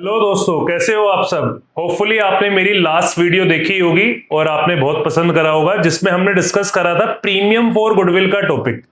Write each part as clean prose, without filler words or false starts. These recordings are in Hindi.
हेलो दोस्तों, कैसे हो आप सब। होपफुली आपने मेरी लास्ट वीडियो देखी होगी और आपने बहुत पसंद करा होगा, जिसमें हमने डिस्कस करा था प्रीमियम फॉर गुडविल का टॉपिक।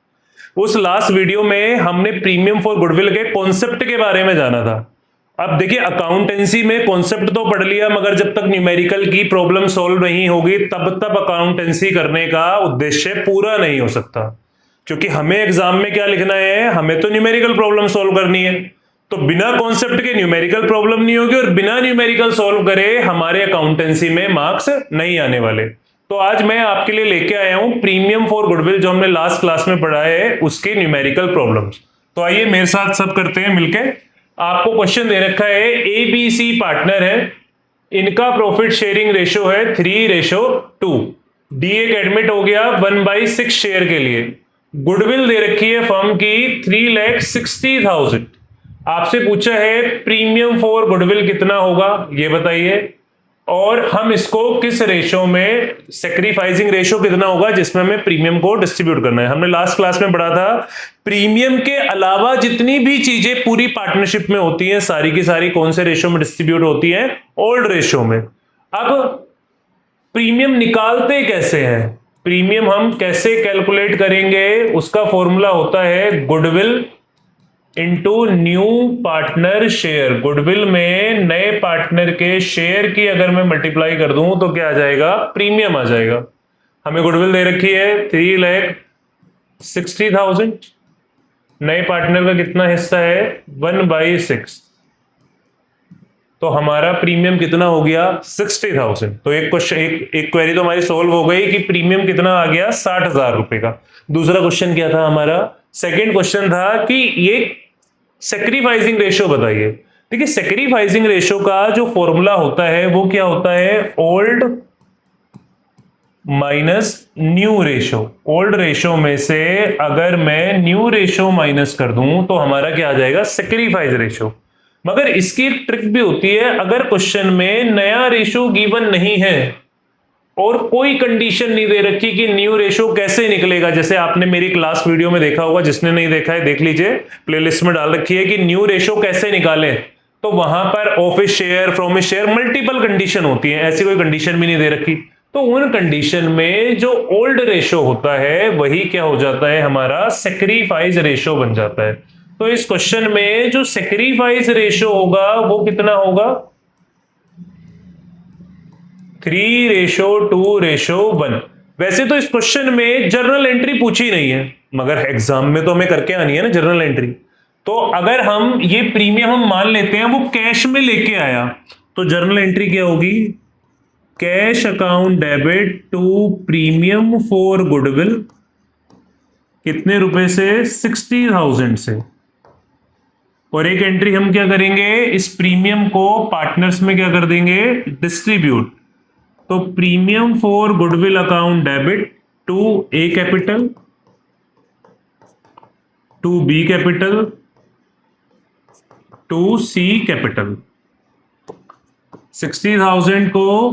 उस लास्ट वीडियो में हमने प्रीमियम फॉर गुडविल के कॉन्सेप्ट के बारे में जाना था। अब देखिए, अकाउंटेंसी में कॉन्सेप्ट तो पढ़ लिया, मगर जब तक न्यूमेरिकल की प्रॉब्लम सॉल्व नहीं होगी तब तक अकाउंटेंसी करने का उद्देश्य पूरा नहीं हो सकता। क्योंकि हमें एग्जाम में क्या लिखना है, हमें तो न्यूमेरिकल प्रॉब्लम सॉल्व करनी है। तो बिना कॉन्सेप्ट के न्यूमेरिकल प्रॉब्लम नहीं होगी, और बिना न्यूमेरिकल सॉल्व करे हमारे अकाउंटेंसी में मार्क्स नहीं आने वाले। तो आज मैं आपके लिए लेके आया हूं प्रीमियम फॉर गुडविल, जो हमने लास्ट क्लास में पढ़ा है, उसकी न्यूमेरिकल प्रॉब्लम्स। तो आइए मेरे साथ सब करते हैं मिलके। आपको क्वेश्चन दे रखा है, ABC पार्टनर है, इनका प्रॉफिट शेयरिंग रेशो है 3:2। डी एक एडमिट हो गया 1/6 शेयर के लिए। गुडविल दे रखी है फर्म की 3,60,000। आपसे पूछा है प्रीमियम फॉर गुडविल कितना होगा, ये बताइए। और हम इसको किस रेशो में, सेक्रीफाइसिंग रेशो कितना होगा जिसमें हमें प्रीमियम को डिस्ट्रीब्यूट करना है। हमने लास्ट क्लास में पढ़ा था प्रीमियम के अलावा जितनी भी चीजें पूरी पार्टनरशिप में होती हैं, सारी की सारी कौन से रेशो में डिस्ट्रीब्यूट होती हैं, ओल्ड रेशो में। अब प्रीमियम निकालते कैसे हैं, प्रीमियम हम कैसे कैलकुलेट करेंगे, उसका फॉर्मूला होता है goodwill into new partner share. Goodwill में नए पार्टनर के शेयर की अगर मैं मल्टीप्लाई कर दूं तो क्या आ जाएगा, प्रीमियम आ जाएगा। हमें गुडविल दे रखी है 3,60,000। नए पार्टनर का कितना हिस्सा है, 1/6। तो हमारा प्रीमियम कितना हो गया, 60,000। तो एक क्वेश्चन, एक क्वेरी तो हमारी सोल्व हो गई कि प्रीमियम कितना आ गया, 60,000 रुपए का। दूसरा क्वेश्चन क्या था हमारा, सेकेंड क्वेश्चन था कि ये सेक्रीफाइसिंग रेशो बताइए। देखिए, सेक्रीफाइसिंग रेशो का जो फॉर्मूला होता है वो क्या होता है, old minus new ratio. Old ratio में से अगर मैं न्यू रेशो माइनस कर दूं तो हमारा क्या आ जाएगा, सेक्रीफाइस रेशो। मगर इसकी एक ट्रिक भी होती है, अगर क्वेश्चन में नया रेशो गिवन नहीं है और कोई कंडीशन नहीं दे रखी कि न्यू रेशो कैसे निकलेगा। जैसे आपने मेरी क्लास वीडियो में देखा होगा, जिसने नहीं देखा है देख लीजिए, प्लेलिस्ट में डाल रखी है कि न्यू रेशो कैसे निकालें। तो वहां पर ऑफिस शेयर, फ्रॉमिस शेयर, मल्टीपल कंडीशन होती है, ऐसी कोई कंडीशन भी नहीं दे रखी। तो उन कंडीशन में जो ओल्ड रेशो होता है वही क्या हो जाता है, हमारा सेक्रीफाइस रेशो बन जाता है। तो इस क्वेश्चन में जो सेक्रीफाइस रेशो होगा वो कितना होगा, 3:2:1। वैसे तो इस क्वेश्चन में जर्नल एंट्री पूछी नहीं है, मगर एग्जाम में तो हमें करके आनी है ना जर्नल एंट्री। तो अगर हम ये प्रीमियम हम मान लेते हैं वो कैश में लेके आया, तो जर्नल एंट्री क्या होगी, cash account debit to premium for goodwill, कितने रुपए से, 60,000 से। और एक एंट्री हम क्या करेंगे, इस प्रीमियम को पार्टनर्स में क्या कर देंगे, डिस्ट्रीब्यूट। तो premium for goodwill account debit to A capital, to B capital, to C capital. 60,000 को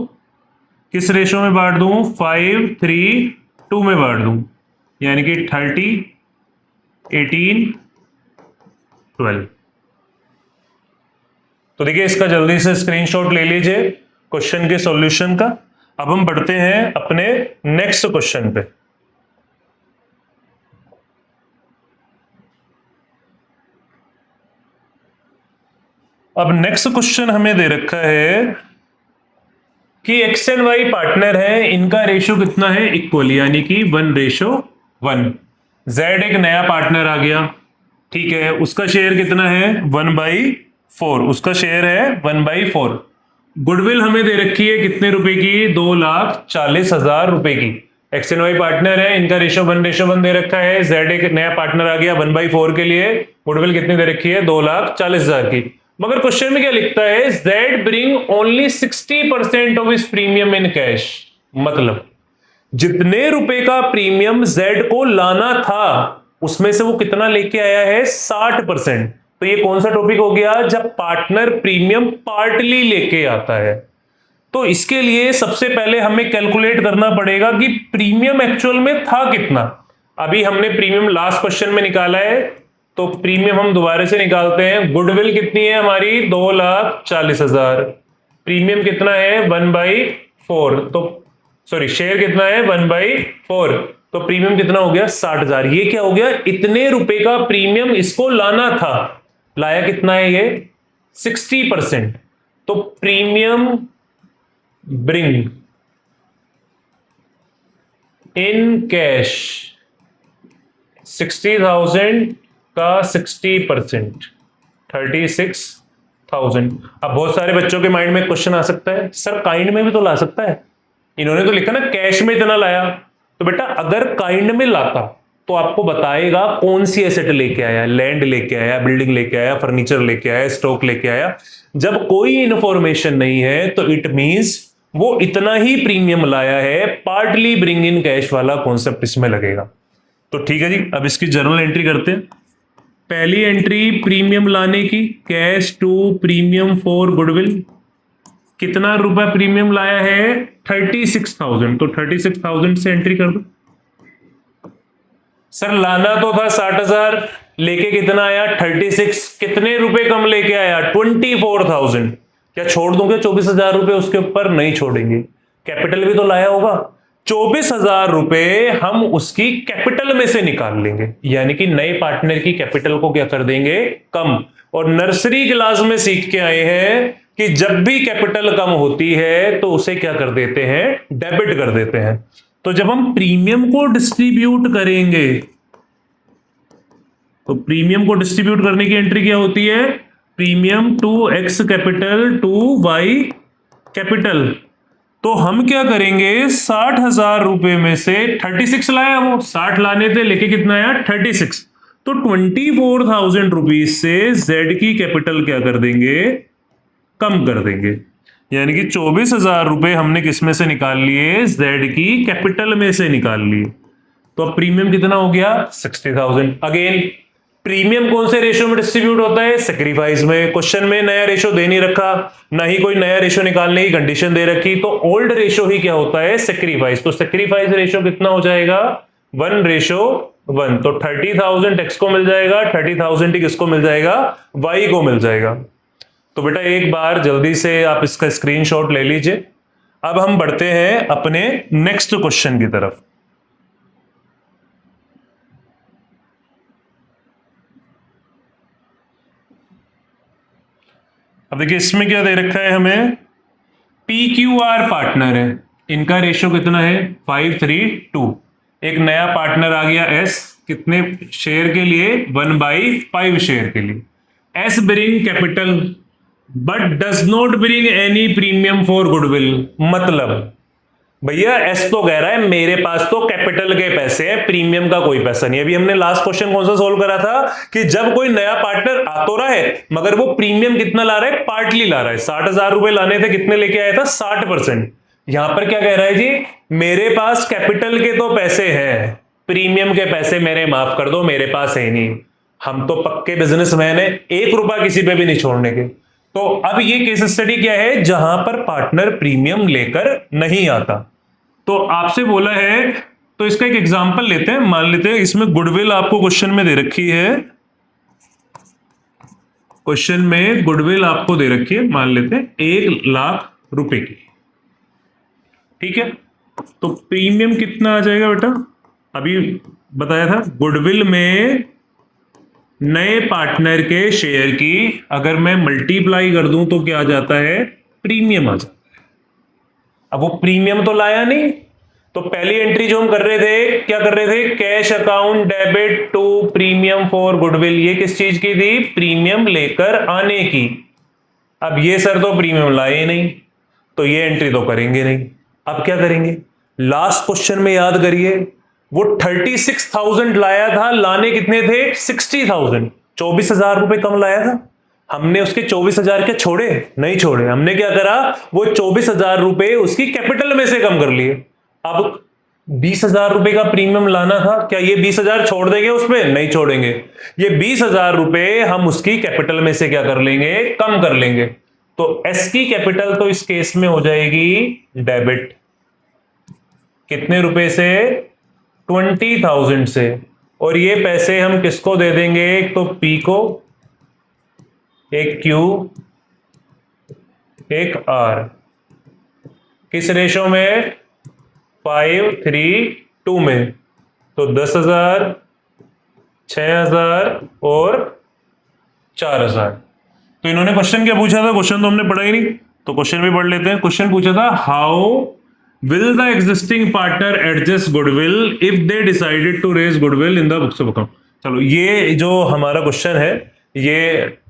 किस रेशो में बांट दूं, 5:3:2 में बांट दूं, यानी कि 30, 18, 12। तो देखिए, इसका जल्दी से स्क्रीनशॉट ले लीजिए क्वेश्चन के सॉल्यूशन का। अब हम बढ़ते हैं अपने नेक्स्ट क्वेश्चन पे। अब नेक्स्ट क्वेश्चन हमें दे रखा है कि एक्स एंड वाई पार्टनर है, इनका रेशो कितना है, इक्वल, यानी कि 1:1। जेड एक नया पार्टनर आ गया, ठीक है, उसका शेयर कितना है, 1/4। उसका शेयर है 1/4। गुडविल हमें दे रखी है कितने रुपए की, 2,40,000 रुपए की। एक्स एंड वाई पार्टनर है, इनका रेशो 1:1 दे रखा है। जेड एक नया पार्टनर आ गया 1/4 के लिए। गुडविल कितनी दे रखी है, 2,40,000 की। मगर क्वेश्चन में क्या लिखता है, जेड ब्रिंग ओनली 60% ऑफ इस प्रीमियम इन कैश। मतलब जितने रुपए का प्रीमियम जेड को लाना था उसमें से वो कितना लेके आया है, 60%। तो ये कौन सा टॉपिक हो गया, जब पार्टनर प्रीमियम पार्टली लेके आता है। तो इसके लिए सबसे पहले हमें कैलकुलेट करना पड़ेगा कि प्रीमियम एक्चुअल में था कितना। अभी हमने प्रीमियम लास्ट क्वेश्चन में निकाला है तो प्रीमियम हम दोबारा से निकालते हैं। गुडविल कितनी है हमारी, 2,40,000। प्रीमियम कितना है, 1/4। तो सॉरी, शेयर कितना है, 1/4। तो प्रीमियम कितना हो गया, 60,000। ये क्या हो गया, इतने रुपए का प्रीमियम इसको लाना था, लाया कितना है ये, 60%। तो प्रीमियम ब्रिंग इन कैश 60,000 का 60%, 36,000। अब बहुत सारे बच्चों के माइंड में क्वेश्चन आ सकता है, सर काइंड में भी तो ला सकता है, इन्होंने तो लिखा ना कैश में इतना लाया। तो बेटा अगर काइंड में लाता तो आपको बताएगा कौन सी एसेट लेके आया, लैंड लेके आया, बिल्डिंग लेके आया, फर्नीचर लेके आया, स्टॉक लेके आया। जब कोई इंफॉर्मेशन नहीं है तो इट मींस वो इतना ही प्रीमियम लाया है, पार्टली ब्रिंग इन कैश वाला कॉन्सेप्ट इसमें लगेगा। तो ठीक है जी, अब इसकी जर्नल एंट्री करते हैं। पहली एंट्री प्रीमियम लाने की, cash to premium for goodwill. कितना रुपया प्रीमियम लाया है, 36,000। तो 36,000 से एंट्री कर दो। सर लाना तो था 60,000, लेके कितना आया, 36। कितने रुपए कम लेके आया, 24,000। क्या छोड़ दूंगे 24,000 रुपए उसके ऊपर, नहीं छोड़ेंगे, कैपिटल भी तो लाया होगा। 24,000 रुपए हम उसकी कैपिटल में से निकाल लेंगे, यानी कि नए पार्टनर की कैपिटल को क्या कर देंगे, कम। और नर्सरी क्लास में सीख के आए हैं कि जब भी कैपिटल कम होती है तो उसे क्या कर देते हैं, डेबिट कर देते हैं। तो जब हम प्रीमियम को डिस्ट्रीब्यूट करेंगे, तो प्रीमियम को डिस्ट्रीब्यूट करने की एंट्री क्या होती है, premium to X capital to Y capital. तो हम क्या करेंगे, 60,000 रुपए में से 36 लाया, वो 60 लाने थे, लेके कितना आया, 36। तो 24,000 रुपीज से जेड की कैपिटल क्या कर देंगे, कम कर देंगे। यानी कि 24,000 रुपए हमने किस में से निकाल लिए, जेड की कैपिटल में से निकाल लिए। तो अब प्रीमियम कितना हो गया, 60,000। अगेन प्रीमियम कौन से रेशियो में डिस्ट्रीब्यूट होता है, सेक्रीफाइस में। क्वेश्चन में नया रेशियो दे नहीं रखा, ना ही कोई नया रेशियो निकालने की कंडीशन दे रखी, तो ओल्ड रेशियो ही क्या होता है, सेक्रीफाइस। तो सेक्रीफाइस रेशियो कितना हो जाएगा, 1:1। तो 30,000 एक्स को मिल जाएगा, 30,000 ही किसको मिल जाएगा, वाई को मिल जाएगा। तो बेटा एक बार जल्दी से आप इसका स्क्रीनशॉट ले लीजिए। अब हम बढ़ते हैं अपने नेक्स्ट क्वेश्चन की तरफ। अब देखिए इसमें क्या दे रखा है हमें, PQR पार्टनर है, इनका रेशियो कितना है, 5:3:2। एक नया पार्टनर आ गया S, कितने शेयर के लिए, 1/5 शेयर के लिए। S bring capital but does not bring any premium for goodwill. मतलब भैया S तो कह रहा है मेरे पास तो कैपिटल के पैसे हैं, प्रीमियम का कोई पैसा नहीं है। अभी हमने लास्ट क्वेश्चन कौन सा सोल्व करा था कि जब कोई नया पार्टनर आ तो रहा है मगर वो प्रीमियम कितना ला रहा है, पार्टली ला रहा है। 60,000 रुपए लाने थे, कितने लेके आया था, 60%। यहां पर क्या कह रहा है जी, मेरे पास कैपिटल के तो पैसे हैं, प्रीमियम के पैसे मेरे माफ कर दो, मेरे पास है नहीं। हम तो पक्के बिजनेसमैन है, 1 रुपया किसी पे भी नहीं छोड़ने के। तो अब ये केस स्टडी क्या है, जहां पर पार्टनर प्रीमियम लेकर नहीं आता। तो आपसे बोला है, तो इसका एक एग्जांपल लेते हैं। मान लेते हैं इसमें गुडविल आपको क्वेश्चन में दे रखी है, क्वेश्चन में गुडविल आपको दे रखी है, मान लेते हैं 1,00,000 रुपए की, ठीक है। तो प्रीमियम कितना आ जाएगा बेटा, अभी बताया था, गुडविल में नए पार्टनर के शेयर की अगर मैं मल्टीप्लाई कर दूं तो क्या आ जाता है, प्रीमियम आ जाता है। अब वो प्रीमियम तो लाया नहीं, तो पहली एंट्री जो हम कर रहे थे, क्या कर रहे थे, cash account debit to premium for goodwill. ये किस चीज की थी, प्रीमियम लेकर आने की। अब ये सर तो प्रीमियम लाए नहीं, तो ये एंट्री तो करेंगे नहीं। अब क्या करेंगे, लास्ट क्वेश्चन में याद करिए, वो 36,000 लाया था, लाने कितने थे, 60,000। 24,000 रुपए कम लाया था, हमने उसके 24,000 के छोड़े, नहीं छोड़े। हमने क्या करा, वो 24,000 रुपए उसकी कैपिटल में से कम कर लिए। अब 20,000 रुपए का प्रीमियम लाना था, क्या ये 20,000 छोड़ देंगे उस पर, नहीं छोड़ेंगे। ये 20,000 रुपए हम उसकी कैपिटल में से क्या कर लेंगे, कम कर लेंगे। तो एस की कैपिटल तो इस केस में हो जाएगी डेबिट, कितने रुपए से, 20,000 से। और ये पैसे हम किसको दे देंगे, एक तो पी को, एक क्यू, एक आर। किस रेशो में, 5:3:2 में। तो 10,000, 6,000 और 4,000। तो इन्होंने क्वेश्चन क्या पूछा था, क्वेश्चन तो हमने पढ़ा ही नहीं, तो क्वेश्चन भी पढ़ लेते हैं। क्वेश्चन पूछा था, how will the existing partner adjust goodwill if they decided to raise goodwill in the books of account. चलो, ये जो हमारा क्वेश्चन है ये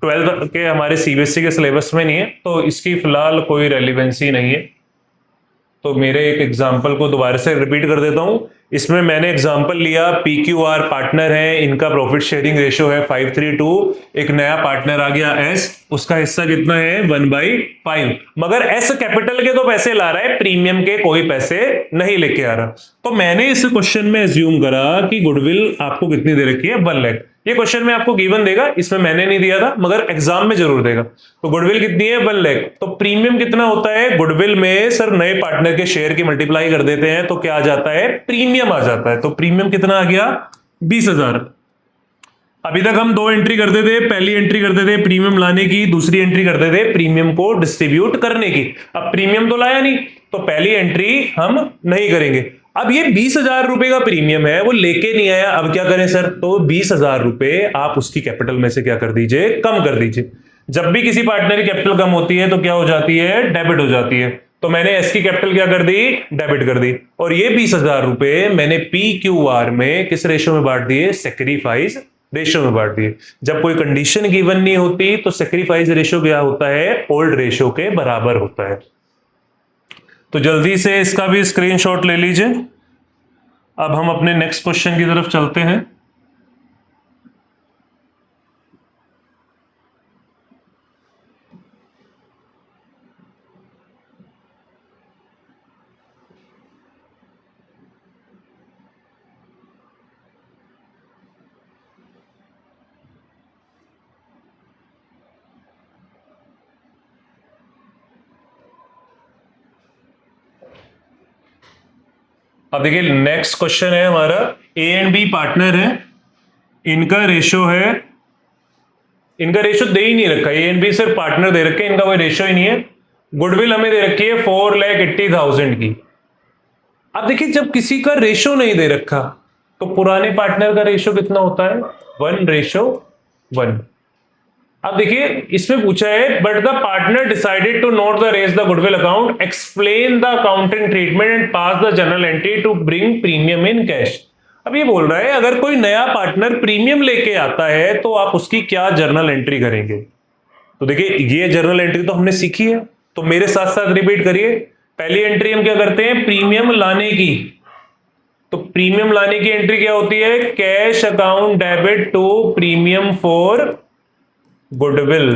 12th के हमारे सीबीएसई के सिलेबस में नहीं है, तो इसकी फिलहाल कोई रेलिवेंसी नहीं है। तो मेरे एक एग्जाम्पल को दोबारा से रिपीट कर देता हूं। इसमें मैंने एग्जाम्पल लिया, PQR पार्टनर है, इनका प्रॉफिट शेयरिंग रेशियो है 5:3:2। एक नया पार्टनर आ गया S, उसका हिस्सा कितना है, 1/5। मगर S कैपिटल के तो पैसे ला रहा है, प्रीमियम के कोई पैसे नहीं लेके आ रहा। तो मैंने इस क्वेश्चन में एज्यूम करा कि गुडविल आपको कितनी दे रखी है, 1 लाख। ये क्वेश्चन में आपको गिवन देगा, इसमें मैंने नहीं दिया था मगर एग्जाम में जरूर देगा। तो गुडविल कितनी है, 1 लाख। तो प्रीमियम कितना होता है गुडविल में, सर नए पार्टनर के शेयर की मल्टीप्लाई कर देते हैं तो क्या आ जाता है, प्रीमियम आ जाता है। तो प्रीमियम कितना आ गया, 20,000। अभी तक हम 2 एंट्री करते थे, पहली एंट्री करते थे प्रीमियम लाने की, दूसरी एंट्री करते थे प्रीमियम को डिस्ट्रीब्यूट करने की। अब प्रीमियम तो लाया नहीं, तो पहली एंट्री हम नहीं करेंगे। अब ये 20,000 रुपए का प्रीमियम है, वो लेके नहीं आया, अब क्या करें सर, तो 20,000 रुपए आप उसकी कैपिटल में से क्या कर दीजिए, कम कर दीजिए। जब भी किसी पार्टनर की कैपिटल कम होती है तो क्या हो जाती है, डेबिट हो जाती है। तो मैंने एस की कैपिटल क्या कर दी, डेबिट कर दी। और ये 20,000 रुपए मैंने PQR में किस रेशो में बांट दिए, सेक्रीफाइस रेशो में बांट दिए। जब कोई कंडीशन गिवन नहीं होती तो सेक्रीफाइस रेशो क्या होता है, ओल्ड रेशो के बराबर होता है। तो जल्दी से इसका भी स्क्रीनशॉट ले लीजिए। अब हम अपने नेक्स्ट क्वेश्चन की तरफ चलते हैं। अब देखिए नेक्स्ट क्वेश्चन है हमारा, ए एंड बी पार्टनर है, इनका रेशो है, इनका रेशो दे ही नहीं रखा, ए एंड बी सिर्फ पार्टनर दे रखे, इनका कोई रेशो ही नहीं है। गुडविल हमें दे रखी है 4,80,000 की। अब देखिए जब किसी का रेशो नहीं दे रखा तो पुराने पार्टनर का रेशो कितना होता है, 1:1। अब देखिए इसमें पूछा है, but the partner decided to not the raise the goodwill account, explain the accounting treatment and pass the journal entry to bring premium in cash. अब ये बोल रहा है अगर कोई नया पार्टनर प्रीमियम लेके आता है तो आप उसकी क्या जर्नल एंट्री करेंगे। तो देखिए ये जर्नल एंट्री तो हमने सीखी है, तो मेरे साथ साथ रिपीट करिए। पहली एंट्री हम क्या करते हैं, प्रीमियम लाने की। तो प्रीमियम लाने की एंट्री क्या होती है, cash account debit to premium for goodwill.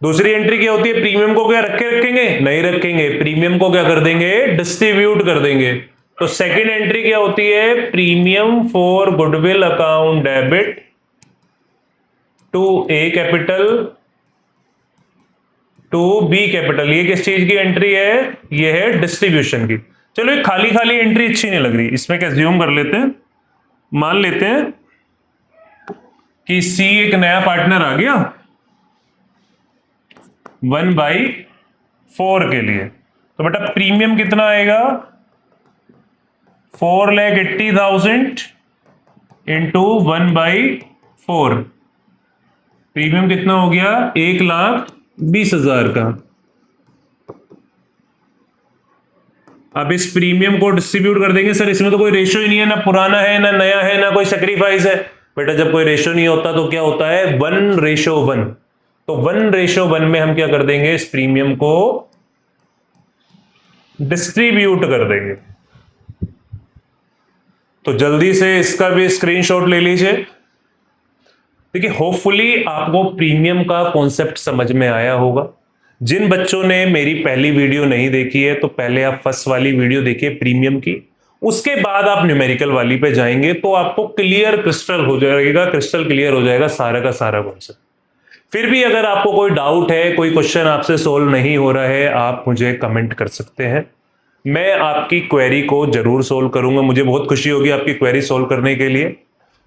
दूसरी एंट्री क्या होती है, प्रीमियम को क्या रखेंगे, नहीं रखेंगे, प्रीमियम को क्या कर देंगे, डिस्ट्रीब्यूट कर देंगे। तो सेकंड एंट्री क्या होती है, premium for goodwill account debit to A capital to B capital. ये किस चीज की एंट्री है, ये है डिस्ट्रीब्यूशन की। चलो ये खाली खाली एंट्री अच्छी नहीं लग रही, इसमें क्या ज्यूम कर लेते हैं, मान लेते हैं कि सी एक नया पार्टनर आ गया 1/4 के लिए। तो बेटा प्रीमियम कितना आएगा, 4,80,000 इंटू 1/4। प्रीमियम कितना हो गया, 1,20,000 का। अब इस प्रीमियम को डिस्ट्रीब्यूट कर देंगे, सर इसमें तो कोई रेशो ही नहीं है, ना पुराना है ना नया है ना कोई सेक्रीफाइस है। बेटा जब कोई रेशो नहीं होता तो क्या होता है, 1:1। तो 1:1 में हम क्या कर देंगे, इस प्रीमियम को डिस्ट्रीब्यूट कर देंगे। तो जल्दी से इसका भी स्क्रीनशॉट ले लीजिए। देखिए होपफुली आपको प्रीमियम का कॉन्सेप्ट समझ में आया होगा। जिन बच्चों ने मेरी पहली वीडियो नहीं देखी है तो पहले आप फर्स्ट वाली वीडियो देखिए प्रीमियम की, उसके बाद आप न्यूमेरिकल वाली पे जाएंगे तो आपको क्लियर क्रिस्टल हो जाएगा, क्रिस्टल क्लियर हो जाएगा सारा का सारा कॉन्सेप्ट। फिर भी अगर आपको कोई डाउट है, कोई क्वेश्चन आपसे सोल्व नहीं हो रहा है, आप मुझे कमेंट कर सकते हैं। मैं आपकी क्वेरी को जरूर सोल्व करूंगा। मुझे बहुत खुशी होगी आपकी क्वेरी सोल्व करने के लिए।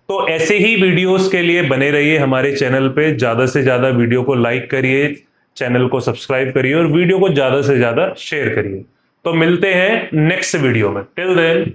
तो ऐसे ही वीडियोस के लिए बने रहिए हमारे चैनल पे। ज्यादा से ज्यादा वीडियो को लाइक करिए, चैनल को सब्सक्राइब करिए और वीडियो को ज्यादा से ज्यादा शेयर करिए। तो मिलते हैं नेक्स्ट वीडियो में। Till then